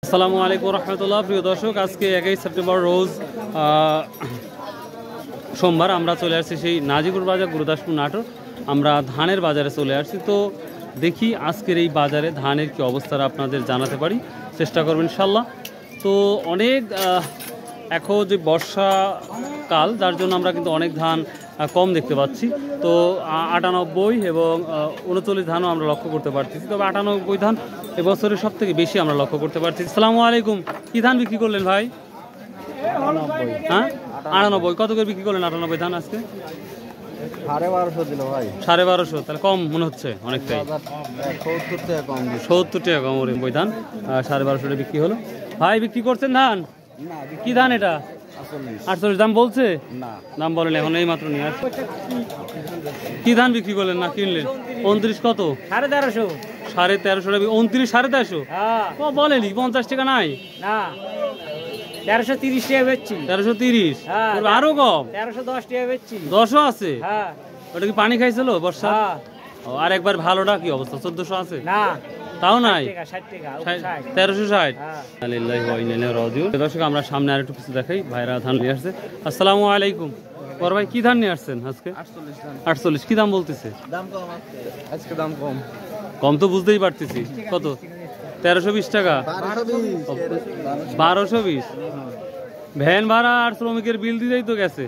আসসালামু আলাইকুম রহমতুল্লাহ। প্রিয় দর্শক, আজকে 1 সেপ্টেম্বর রোজ সোমবার আমরা চলে আসছি সেই নাজিপুর বাজার, গুরুদাসপুর নাটোর। আমরা ধানের বাজারে চলে আসছি। তো দেখি আজকের এই বাজারে ধানের কি অবস্থা আপনাদের জানাতে পারি, চেষ্টা করবেন ইনশাল্লাহ। তো অনেক এখন যে বর্ষাকাল, যার জন্য আমরা কিন্তু অনেক ধান কম দেখতে পাচ্ছি। তো 98 এবং 39 ধানও আমরা লক্ষ্য করতে পারছি। তবে 98 ধান এবছরের সব থেকে বেশি আমরা লক্ষ্য করতে পারছি। আসসালামু আলাইকুম, কি ধান বিক্রি করলেন ভাই? হ্যাঁ, 98। কত করে বিক্রি করলেন 98 ধান আজকে? 1250 দিল ভাই। 1250, তাহলে কম মনে হচ্ছে অনেকটাই। 70 টাকা কম। 70 টাকা কম ওই ধান 1250 টাকা বিক্রি হলো। ভাই বিক্রি করছেন ধান? কি ধান এটা? 48 দাম বলছে না, দাম বলেন এখন এই মাত্র নিয়ে আসছে। কি ধান বিক্রি করলেন না কিনলেন? 29 কত? 1350। 1350 টাকা। 29 1350 বলেনি, 50 টাকা নাই না, 1330 টাকা বেচছি। 1330 আরো কম। 1310 টাকা বেচছি। 10ও আছে? হ্যাঁ। ওটা কি পানি খাইছিল বর্ষা? আর একবার ভালোটা কি অবস্থা? 1400 আছে? না, তাও নাই। 1360। দর্শক, আমরা সামনে আর একটু কিছু দেখাই। ভাইরা ধান নিয়ে আসছে। আসসালামু আলাইকুম। বড় ভাই, কি ধান নিয়ে আসছেন আজকে? 48। কি দাম বলতেছে? দাম কম আজকে, দাম কম। কম তো বুঝতেই পারতেছি। কত? 1320 টাকা। 1220। ভ্যান ভাড়া আর শ্রমিকের বিল দিতেই তো গেছে।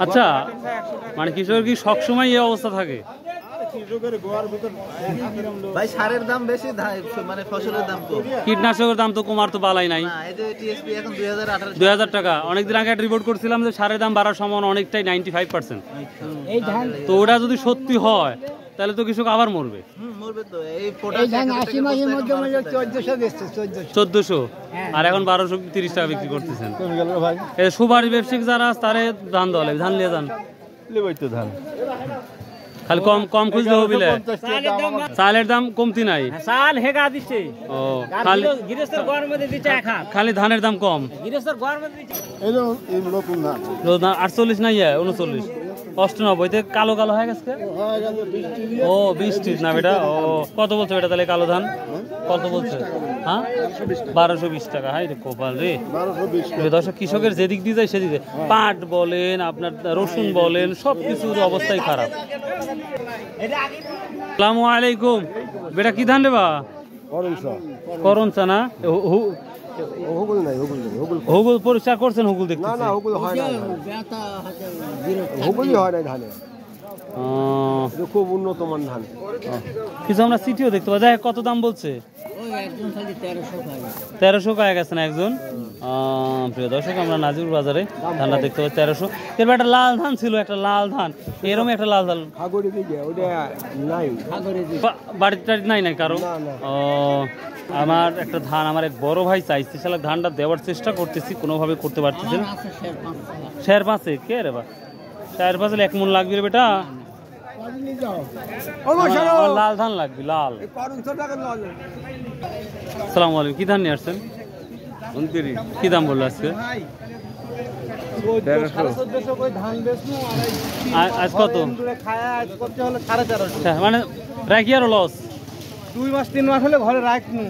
আচ্ছা, মানে কৃষকের কি সবসময় এই অবস্থা থাকে? ভাই সারের দাম বেশি, মানে ফসলের দাম কম। কীটনাশকের দাম তো কমার তো বালাই নাই। এই যে টিএসপি এখন 2000 টাকা। অনেকদিন আগে একটা রিপোর্ট করছিলাম যে সারের দাম বাড়ার সম্ভাবনা অনেকটাই 95%। তো ওটা যদি সত্যি হয় তাহলে তো কৃষক আবার মরবে। এই ধান 80 মাসের মধ্যে 1400 বেচছে। 1400 আর এখন 1230 টাকা বিক্রি করতেছেন। এই সুপারি ব্যবসায়িক যারা তারে ধান দলে ধান লিয়ে যান, ধান খালি কম কম খুঁজলে হবিলে। চালের দাম কমতি নাই, চাল হেগা দিচ্ছে। ও, খালি গৃহস্থর গড়ের মধ্যে দিচ্ছে এক হাত। খালি ধানের দাম কম। গৃহস্থর গড়ের মধ্যে দিচ্ছে। এই নতুন ধান 48 নাই, 39 98 তে কালো কালো হয়ে গেছে। ও, বৃষ্টির না বেটা। ও, কত বলছো এটা তাহলে কালো ধান? কত বলছে? হ্যাঁ, 1220 টাকা। হাই রে কপাল রে। দর্শক, কৃষকের যেদিক দিয়ে যায় সেদিকে, পাট বলেন, আপনার রসুন বলেন, সবকিছুর অবস্থাই খারাপ। আসসালামু আলাইকুম। বেটা কি ধান রে বা? করনসা না? হুগুল পরিষ্কার করছেন? হুগুল দেখতে খুব উন্নত মান ধান। কিছু আমরা সিটিও দেখতে পাই। কত দাম বলছে? 1300 পাওয়া গেছে না একজন। প্রিয় দর্শক, আমরা নাজিপুর বাজারে ধানটা দেখতে পাই 1300। এরপর একটা লাল ধান ছিল, একটা লাল ধান, এরকম একটা লাল ধান বাড়িতে নাই নাই কারো। আমার একটা ধান আমার এক বড় ভাই চাইছে, সেটা ধানটা দেওয়ার চেষ্টা করতেছি, কোনোভাবে করতে পারতেছি না। 5.5 কে রে বা? 5.5 1 মন লাগবে রে বেটা। লাল ধান লাগবে, লাল। আসসালামু আলাইকুম। কি ধান নিয়ে আসছেন? 29। কি দাম বললো আজকে? আজ কত? মানে রাখি আরো লস। 2 মাস 3 মাস হলে ঘরে রাখনু,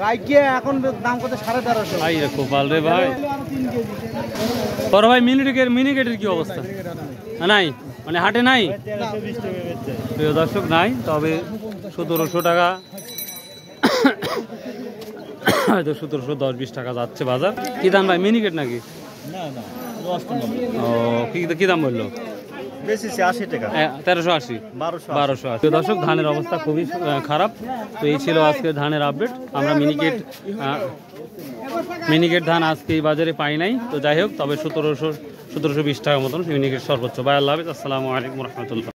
রাখিয়ে এখন দাম কত? 1350। ভাই রে কপাল রে ভাই। বড় ভাই, মিনিকেটের কি অবস্থা? নাই, মানে হাটে নাই। প্রিয় দর্শক, নাই। তবে 1700 টাকা, হয়তো 1710-20 টাকা যাচ্ছে বাজার। কি দাম ভাই, মিনিকেট নাকি? ও, কি দাম বললো? 80 টাকা। 1380, 1280। দর্শক, ধানের অবস্থা খুবই খারাপ। তো এই ছিল আজকে ধানের আপডেট। আমরা মিনিকেট ধান আজকে এই বাজারে পাই নাই। তো যাই হোক, তবে 1720 টাকার মতন মিনিকেট সর্বোচ্চ। ভাই, আল্লাহ হাফেজ। আসসালামু আলাইকুম রহমতুল্লাহ।